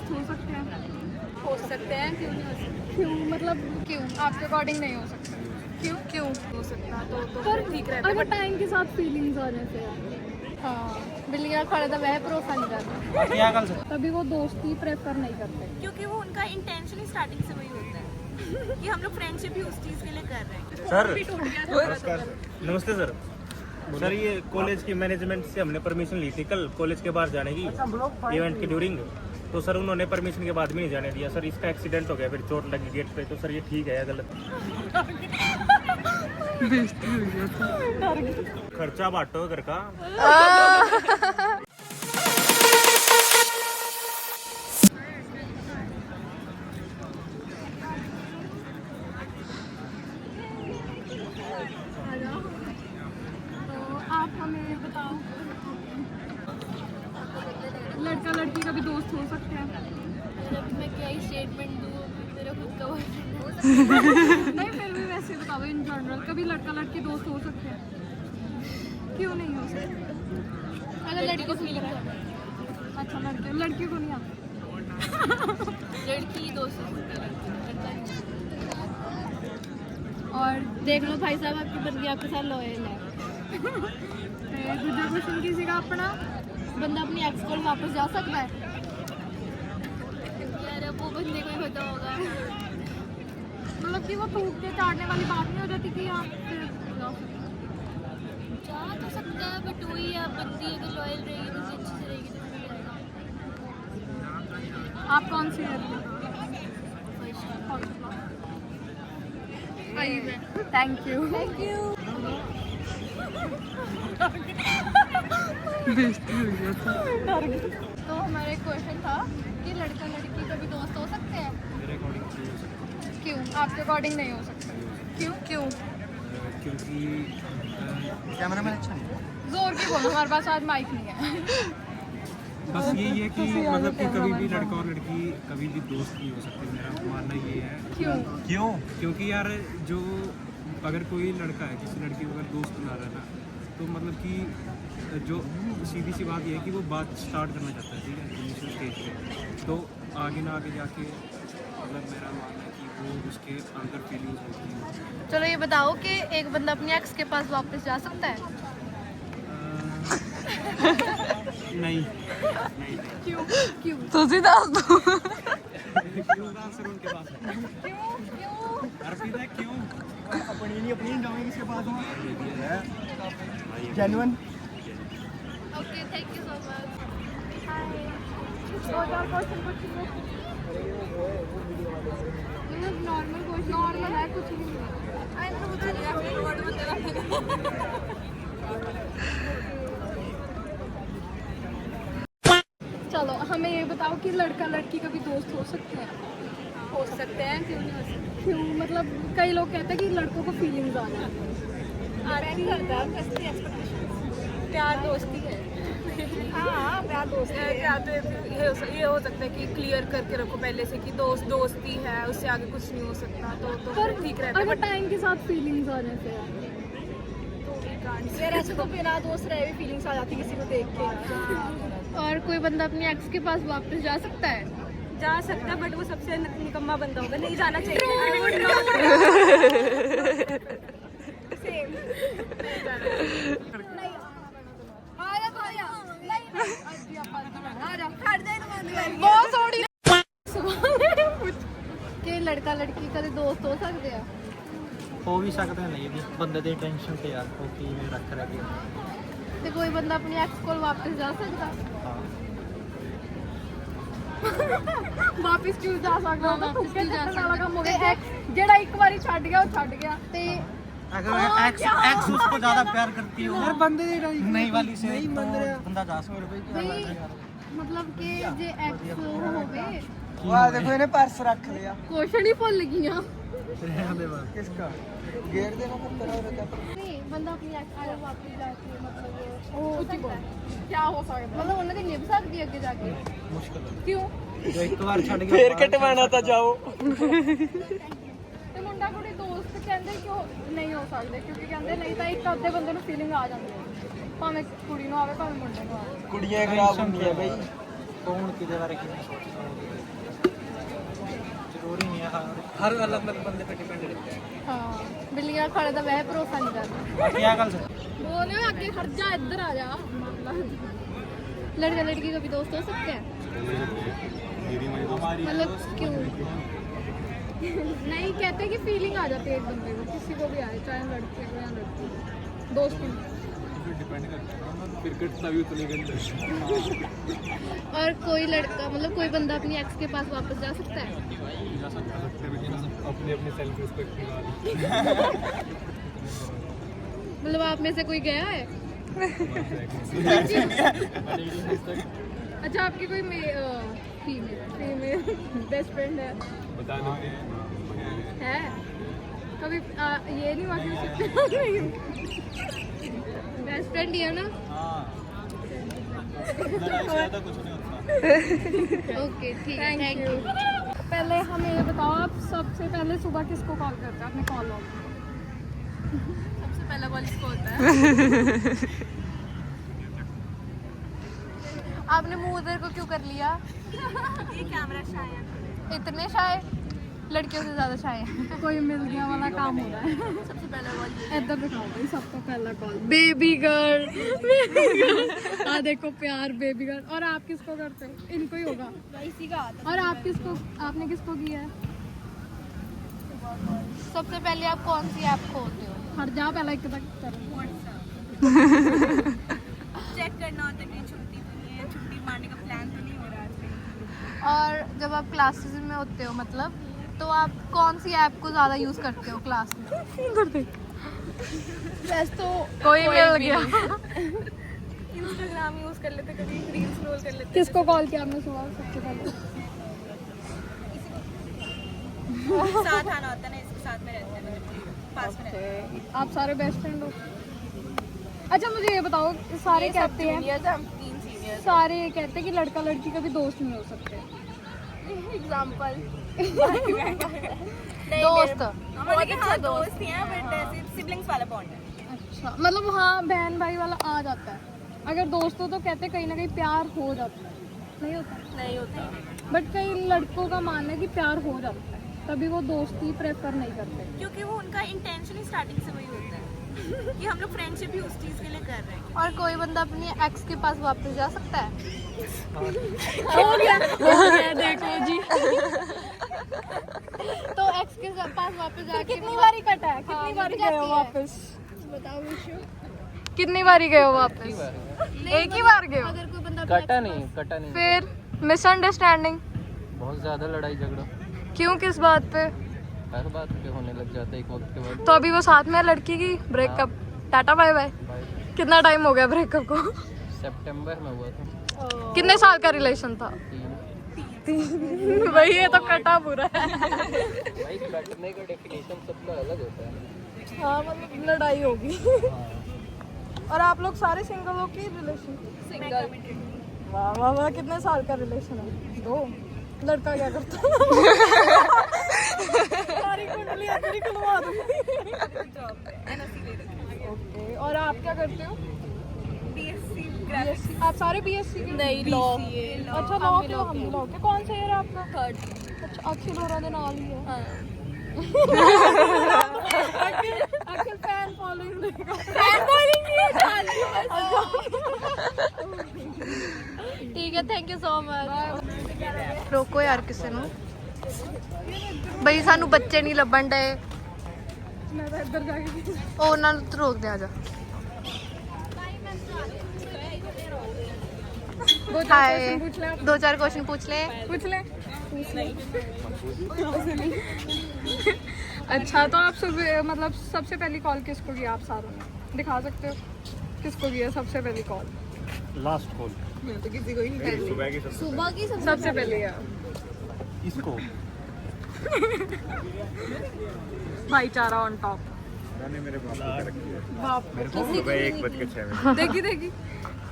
दोस्त हो सकते हैं? हो सकते हैं, क्यों नहीं हो सकते? क्यों मतलब क्यों आपके अकॉर्डिंग नहीं हो सकता? क्यों क्यों हो सकता तो पर ठीक रहता अगर है। टाइम के साथ फीलिंग्स आ जाते हैं। हाँ बिल्लियाँ खड़ा था वह भरोसा नहीं करता तभी वो दोस्ती प्रेफर नहीं करते। क्योंकि वो उनका इंटेंशन ही स्टार्टिंग से वही होता है कि हम लोग फ्रेंडशिप ही उस चीज़ के लिए कर रहे हैं। सर नमस्ते सर। सर ये कॉलेज की मैनेजमेंट से हमने परमिशन ली थी कल कॉलेज के बाहर जाने की इवेंट के ड्यूरिंग, तो सर उन्होंने परमिशन के बाद भी नहीं जाने दिया। सर इसका एक्सीडेंट हो गया, फिर चोट लगी गेट पे, तो सर ये ठीक है या गलत? खर्चा बांटो घर का। तो आप हमें बताओ लड़का लड़की का भी दोस्त हो सकते हैं? मैं क्या ही स्टेटमेंट दूँ, मेरा खुद का नहीं फिर भी वैसे बताओ इन जनरल कभी लड़का लड़की दोस्त हो सकते हैं? क्यों नहीं हो सकते? अगर लड़की को फीलिंग अच्छा लड़की को नहीं आता। लड़की दोस्त हो सकती है, और देख लो भाई साहब आपकी बंदी आपके साथ लॉयल है। दूसरा क्वेश्चन किसी का अपना बंदा अपनी एक्स को वापस जा सकता है? यार अब वो बंदे को ही पता होगा। मतलब कि वो थूक के चाटने वाली बात नहीं हो जाती कि आप फिर जा तो सकता है बट वही है, बंदी अगर लॉयल रहेगी तो अच्छी से रहेगी तो फिर जाएगा। आप कौन सी है? Thank you. तो हमारा एक क्वेश्चन था कि लड़का लड़की कभी दोस्त हो सकते हैं? मेरे अकॉर्डिंग नहीं हो सकता, क्यों आपके अकॉर्डिंग नहीं हो सकते? क्यों क्यों क्योंकि कैमरा मैन अच्छा नहीं। जोर की बोलो हमारे पास आज माइक नहीं है। बस यही है कि मतलब कि कभी भी लड़का और लड़की कभी भी दोस्त नहीं हो सकते। मेरा मानना ये है। क्यों? क्योंकि यार जो अगर कोई लड़का है किसी लड़की को अगर दोस्त बना रहा है ना, तो मतलब कि जो सीधी सी बात ये है कि वो बात स्टार्ट करना चाहता है, ठीक है, इनिशियल स्टेज पे, तो आगे ना आगे जाके मतलब मेरा मानना है कि वो उसके अंदर फीलिंग्स होती हैं। चलो ये बताओ कि एक बंदा अपनी एक्स के पास वापस जा सकता है? नहीं क्यों क्यों तुझे दस दो। क्यों का आंसर उनके पास है। अर्पित है क्यों अपनी जाएंगे इसके बाद genuine. Okay thank you so much. दो चार क्वेश्चन पूछिए। नॉर्मल क्वेश्चन नॉर्मल है कुछ भी चलो हमें ये बताओ कि लड़का लड़की कभी दोस्त हो सकते हैं? हो सकते हैं, क्यों नहीं हो सकते? क्यों मतलब कई लोग कहते हैं कि लड़कों को फीलिंग्स आ रहा है। प्यार दोस्ती है। हाँ प्यार दोस्त क्या तो ये हो सकता है कि क्लियर करके रखो पहले से कि दोस्ती है, उससे आगे कुछ नहीं हो सकता, तो पर ठीक रहता है। अगर टाइम के साथ फीलिंग्स आ जाते हैं यार ऐसे तो बिना दोस्त रहे भी फीलिंग्स आ जाती किसी को देख के। और कोई बंदा अपनी एक्स के पास वापस जा सकता है? जा सकता है बट वो सबसे निकम्मा बंदा होगा, नहीं जाना चाहिए। बहुत थोड़ी कि लड़का लड़की कभी दोस्त हो सकते हैं? हो भी सकते हैं, नहीं भी बंदे ਦੀ ਟੈਨਸ਼ਨ ਤੇ ਯਾਰ ਉਹ ਕੀ ਮੈਂ ਰੱਖ ਰਿਹਾ ਕਿ ਤੇ ਕੋਈ ਬੰਦਾ ਆਪਣੀ ਐਕਸ ਕੋਲ ਵਾਪਸ ਜਾ ਸਕਦਾ? ਵਾਪਸ ਕਿਉਂ ਜਾ ਸਕਦਾ? ਵਾਪਸ ਕਿਉਂ ਜਾ ਸਕਦਾ? ਕੰਮ ਹੋ ਗਿਆ ਜਿਹੜਾ ਇੱਕ ਵਾਰੀ ਛੱਡ ਗਿਆ ਉਹ ਛੱਡ ਗਿਆ ਤੇ अगर एक्स उसको ज्यादा प्यार करती हो यार बंदे नहीं वाली से नहीं बंदा जा सकता ਵੀ ਮਤਲਬ ਕਿ ਜੇ ਐਕਸ ਹੋਵੇ वाह देखो इन्हें पर्स रख लिया ਕੁਛ ਨਹੀਂ ਭੁੱਲ ਗਈਆਂ। किसका गेट देना तो तेरा और क्या नहीं बंदा अपनी एक्स को वापस जाके मतलब हो सकता है क्या हो सकता है मतलब उन्होंने निभ सकती है आगे जाके मुश्किल है क्यों जो एक बार छड़ गया फिर कटवाना था जाओ ਤੇ ਮੁੰਡਾ ਕੁੜੀ ਦੋਸਤ ਕਹਿੰਦੇ ਕਿਉਂ ਨਹੀਂ ਹੋ ਸਕਦੇ ਕਿਉਂਕਿ ਕਹਿੰਦੇ ਨਹੀਂ ਤਾਂ ਇੱਕ ਅੱਧੇ ਬੰਦੇ ਨੂੰ ਫੀਲਿੰਗ ਆ ਜਾਂਦੀ ਹੈ ਭਾਵੇਂ ਕੁੜੀ ਨੂੰ ਆਵੇ ਭਾਵੇਂ ਮੁੰਡੇ ਨੂੰ ਆਵੇ कुड़ियां खराब होती है भाई कौन किदे बारे कितनी सोचता है जरूरी नहीं है हर अलग अलग बंदे पे डिपेंड करता है। हाँ बिल्लियां खड़े तो वह भरोसा नहीं करता। क्या गल से बोले आगे खड़ जा, इधर आ जा। लड़का लड़की कभी दोस्त हो सकते हैं? मतलब क्यों? नहीं कहते कि फीलिंग आ जाती है एक बंदे को, किसी को भी आए, चाहे लड़के को या लड़की को, दोस्त को। और कोई लड़का मतलब कोई बंदा अपनी एक्स के पास वापस जा सकता है? अपनी सेल्फ रिस्पेक्ट मतलब आप में से कोई गया है? अच्छा आपकी कोई फीमेल बेस्ट फ्रेंड है? है कभी ये नहीं हुआ कि बेस्ट फ्रेंड ही है ना? ओके ठीक है, थैंक यू। पहले हमें ये बताओ, आप सबसे पहले सुबह किसको कॉल करते हैं अपने कॉल लॉग? सबसे पहला कॉल इसको होता है। आपने मुंह उधर को क्यों कर लिया? ये कैमरा शाय है। इतने शाय? लड़कियों से ज्यादा शाय है। कोई मिल गया वाला काम हो रहा है। सबसे पहला कॉल इधर दिखाओ भाई, सबका पहला कॉल बेबी गर्ल। हाँ देखो प्यार बेबी गर्ल। और आप किसको करते हो? इनको ही होगा इसी का आता और आप किसको, आपने किसको किया है? सबसे पहले आप कौन सी ऐप खोलते हो? हट जा, पहला एक तक करो। चेक करना होता है कि छुट्टी तो नहीं है, छुट्टी मारने का प्लान तो नहीं हो रहा है। और जब आप क्लासेस में होते हो मतलब तो आप कौन सी ऐप को ज़्यादा यूज़ करते हो क्लास में? वैसे तो कोई मिल गया। इंस्टाग्राम यूज कर लेते, कभी रील स्क्रॉल कर लेते। किसको कॉल किया आपने सुबह सबसे पहले? साथ आना होता है ना, इसके साथ में रहते हैं, पास में रहते हैं। आप सारे बेस्ट फ्रेंड हो? अच्छा मुझे ये बताओ, सारे कहते हैं, हम 3 सीनियर। सारे ये कहते हैं कि लड़का लड़की कभी दोस्त नहीं हो सकते। एग्जांपल दोस्त हमारे हाँ दोस्त ही हैं, बट ऐसे सिबलिंग्स वाला बॉन्ड है। अच्छा मतलब हाँ बहन भाई वाला आ जाता है। अगर दोस्त हो तो कहते हैं कहीं ना कहीं प्यार हो जाता है, नहीं होता? नहीं होता। बट कई लड़कों का मानना है कि प्यार हो जाता है, तभी वो दोस्ती प्रेफर नहीं करते। क्योंकि वो उनका इंटेंशन ही स्टार्टिंग से वही होता है कि हम लोग फ्रेंडशिप ही उस चीज़ के लिए कर रहे हैं। और कोई बंदा अपनी एक्स के पास वापस जा सकता है? हो गया देखो जी। तो एक्स के पास वापस जाके कितनी बारी कटा है? कितनी बारी गए हो वापस? बताओ विशु। कितनी बारी गए हो वापस? एक ही बार गए हो? अगर कोई बंदा कटा नहीं फिर मिसअंडरस्टैंडिंग? बहुत ज्यादा लड़ाई झगड़ा क्यों, किस बात पे? हर बात पे होने लग जाता है एक वक्त के बाद। तो अभी वो साथ में है लड़की की, ब्रेकअप, टाटा बाय बाय। कितना टाइम हो गया ब्रेकअप को? सितंबर में हुआ था। कितने साल का रिलेशन था? 3 वही है तो कटा पूरा है। भाई कटने का डेफिनेशन सबका अलग होता है। हाँ मतलब लड़ाई होगी। और आप लोग सारे सिंगल हो कि रिलेशन? सिंगल। वाह वाह वाह, कितने साल का रिलेशन है? 2। लड़का क्या करता है? सारी कुंडली तेरी खुलवा दूंगी। ओके, और आप क्या करते हो? बीएससी आप सारे बीएससी के? नहीं, लॉ। अच्छा लॉ के, हम भी लॉ के। कौन सा ईयर है आपका? 3rd। अच्छा अखिल होरा दे नाल ही है। अखिल फैन फॉलोइंग देगा। फैन फॉलोइंग ठीक है, थैंक यू सो मच। रोको यार किसी ਨੂੰ ਬਈ ਸਾਨੂੰ ਬੱਚੇ ਨਹੀਂ ਲੱਭਣ ਡਏ। मैं तो इधर जाके ਉਹਨਾਂ ਨੂੰ ਤਾਂ ਰੋਕ ਦੇ ਆ ਜਾ। दो चार हाय, क्वेश्चन पूछ ले आप। 2-4 क्वेश्चन पूछ ले। पूछ ले। अच्छा तो आप सब मतलब सबसे पहली कॉल किसको किया आप सारों ने? दिखा सकते हो किसको किया सबसे पहली कॉल? लास्ट कॉल तो किसी को ही नहीं पहली। सुबह की सबसे पहले यार इसको भाईचारा ऑन टॉप। मैंने मेरे बाप को रखी है। बाप मेरे को सुबह 1:06 देखी देखी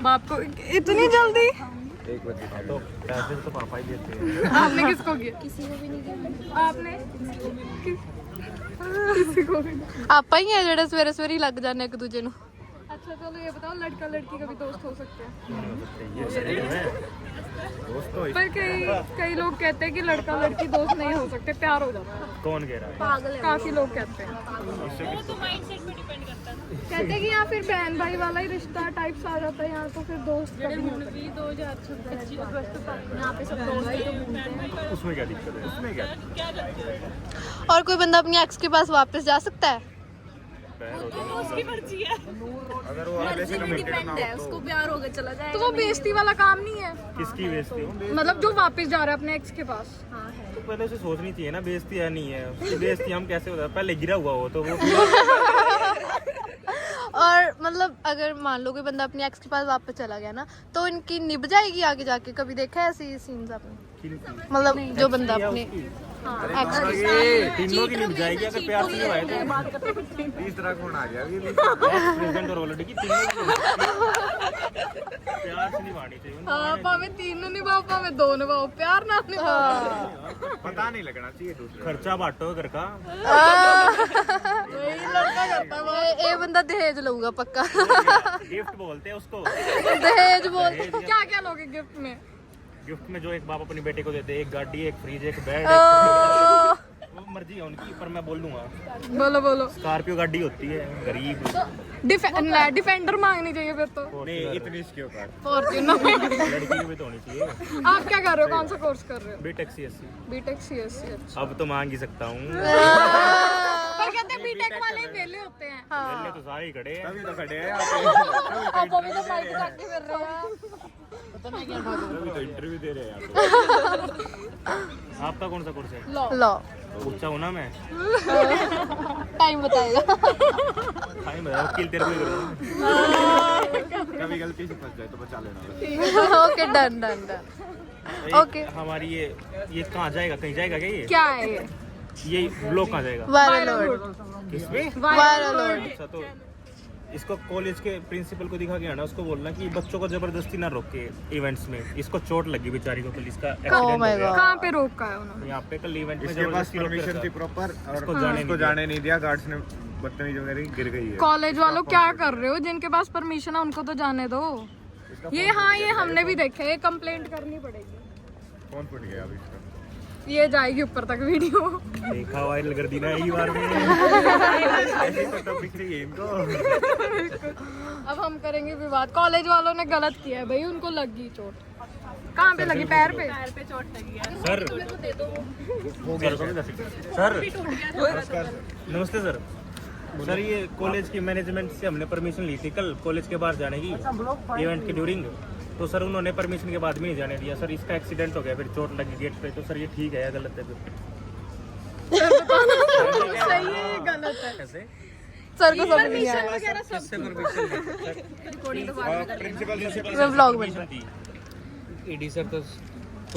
बाप को इतनी जल्दी। 1:06 तो पैसे तो पापा ही देते हैं। आपने किसको किया? किसी को भी नहीं किया। आपने किसी को भी नहीं। ਆਪਾਂ ਹੀ ਆ ਜਿਹੜੇ ਸਵੇਰੇ ਸਵੇਰੇ ਹੀ ਲੱਗ ਜਾਂਦੇ ਇੱਕ ਦੂਜੇ ਨੂੰ। अच्छा चलो ये बताओ, लड़का लड़की कभी दोस्त हो सकते हैं? पर कई लोग कहते हैं कि लड़का लड़की दोस्त नहीं हो सकते, प्यार हो जाता है। कौन कह रहा है? पागल है, काफी लोग कहते हैं। कहते हैं कि यहाँ फिर बहन भाई वाला ही रिश्ता टाइप्स आ जाता है, यहाँ तो फिर दोस्त कभी नहीं होते। 2026 अगस्त तक यहाँ पे सब दोस्त ही तो घूमते हैं। उसमें क्या दिक्कत है? उसमें क्या? और कोई बंदा अपनी एक्स के पास वापस जा सकता है? उसकी मर्जी है, अगर वो मर्जी में डिपेंड है, उसको प्यार हो गया चला जाएगा। तो वो बेइज्जती वाला काम नहीं है, किसकी बेइज्जती हो? मतलब जो वापस जा रहा है अपने एक्स के पास। हाँ है। तो पहले से सोचनी चाहिए ना, बेइज्जती है नहीं है। उसकी बेइज्जती हम कैसे होता है? पहले गिरा हुआ हो तो वो और मतलब अगर मान लो कोई बंदा अपनी एक्स के पास वापस चला गया ना, तो इनकी निभ जाएगी आगे जाके? कभी देखा है ऐसे सीन्स आपने? मतलब जो बंदा अपने एक्स तीनों की निभ जाएगी अगर प्यार से निभाए तो। तीसरा कौन आ गया? प्रेजेंट और ऑलरेडी की तीनों की प्यार से निभानी चाहिए। हाँ, पावे तीन निभाओ पावे दो निभाओ, प्यार ना निभाओ। पता नहीं लगना चाहिए दूसरे। खर्चा बांटो घर का। वही लड़का करता है। ये बंदा दहेज लूंगा पक्का। गिफ्ट बोलते हैं उसको। दहेज बोल। क्या क्या लोगे गिफ्ट में? गिफ्ट में जो एक बाप अपनी बेटे को देते हैं, एक गाड़ी, एक फ्रिज, एक बेड, वो मर्जी है उनकी, पर मैं बोल दूंगा। बोलो बोलो। स्कॉर्पियो गाड़ी होती है, गरीब। डिफेंडर मांगनी चाहिए फिर तो। नहीं, इतनी इसकी औकात फॉर्च्यूनर। लड़की की भी तो होनी चाहिए। आप क्या कर रहे हो? कौन सा कोर्स कर रहे हो? BTech CSC. BTech CSC. अच्छा, अब तो मांग ही सकता हूँ। पर कहते हैं बीटेक वाले वेले होते हैं। पहले तो सारे ही खड़े हैं। तभी तो खड़े हैं। आप अभी तो बाइक जाके फिर रहे हैं। तभी तो इंटरव्यू दे रहे हैं। आपका कौन सा कोर्स है? लो पूछा हूँ ना मैं। टाइम बताएगा। टाइम बताओ, वकील तेरे को ही करूँगा। कभी गलती से फंस जाए तो बचा लेना। Okay done done done. Okay. हमारी ये कहाँ जाएगा? कहीं जाएगा क्या? क्या है ये ब्लॉग कहाँ जाएगा? वायरल किसमें? वायरल। अच्छा, तो इसको कॉलेज के प्रिंसिपल को दिखा के आना, उसको बोलना कि बच्चों को जबरदस्ती ना रोके इवेंट्स में। इसको चोट लगी बेचारी को, कल इसका एक्सीडेंट हो गया। कहाँ पे रोका है उन्होंने? यहाँ पे कल इवेंट में इसके पास परमिशन थी प्रॉपर और इसको जाने नहीं दिया। गार्ड्स ने बदतमीजी वगैरह गिर गई है। कॉलेज वालों क्या कर रहे हो? जिनके पास परमिशन है उनको तो जाने दो। ये हाँ, ये हमने भी देखे, ये कंप्लेंट करनी पड़ेगी। कौन फट गया अभी इसका? ये जाएगी ऊपर तक वीडियो। देखा, वायरल कर दी ना एक बार में। ऐसे तो बिक रही है इनको। अब हम करेंगे विवाद। कॉलेज वालों ने गलत किया है भाई, उनको लगी चोट। कहाँ पे लगी? पैर पे? पैर पे चोट लगी है। सर सर नमस्ते सर। सर ये कॉलेज की मैनेजमेंट से हमने परमिशन ली थी कल कॉलेज के बाहर जाने की, इवेंट के ड्यूरिंग। तो सर उन्होंने परमिशन के बाद भी नहीं जाने दिया। सर इसका एक्सीडेंट हो गया, फिर चोट लगी गेट पे। तो सर ये ठीक है या गलत है? फिर सही है, ये गलत है। कैसे? सर को समझ नहीं आया। मैं व्लॉग में थी ईडी सर तो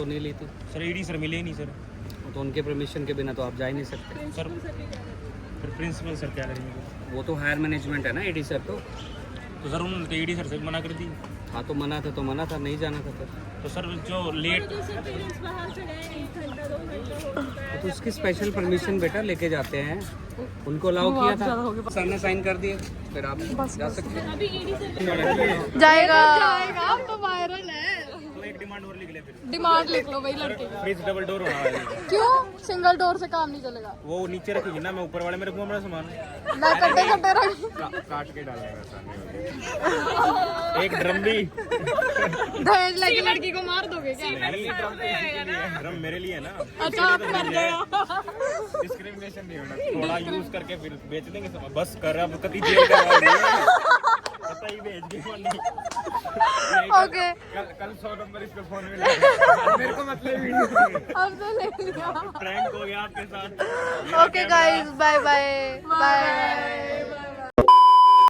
नहीं ली थी सर। ईडी सर मिले ही नहीं सर। तो उनके परमिशन के बिना तो आप जा ही नहीं सकते। सर फिर प्रिंसिपल सर क्या करेंगे? वो तो हायर मैनेजमेंट है ना ईडी सर तो सर उन्होंने तो ईडी सर से मना कर दी। हाँ तो मना था नहीं जाना था तो सर जो लेट तो उसकी स्पेशल परमिशन बेटा लेके जाते हैं, उनको अलाउ किया था, सर ने साइन कर दिए, फिर आप जा सकते हैं। जाएगा। अब तो वायरल है। तो एक डिमांड और लिख ले फिर। डिमांड लिख लो भाई लड़के का। फ्रिज डबल डोर होना वाली है। क्यों? सिंगल डोर से काम नहीं चलेगा। वो नीचे रखेगी ना, मैं ऊपर वाले में रखूंगा अपना सामान। मैं कट्टे कट्टे रख। काट के डालने का सामने। एक ड्रम भी। दहेज लेके लड़की को मार दोगे क्या? ड्रम मेरे लिए है ना। अच्छा, आप कर गए हो। डिस्क्रिमिनेशन नहीं होना। थोड़ा यूज करके फिर बेच देंगे सब। बस कर अब कति जेल करवाओगे। पता ही भेज के ओके। कल 100 नंबर इसको फोन में लगा। मेरे को मतलब अब तो ले लिया। प्रैंक हो गया आपके साथ। Okay guys, bye bye bye.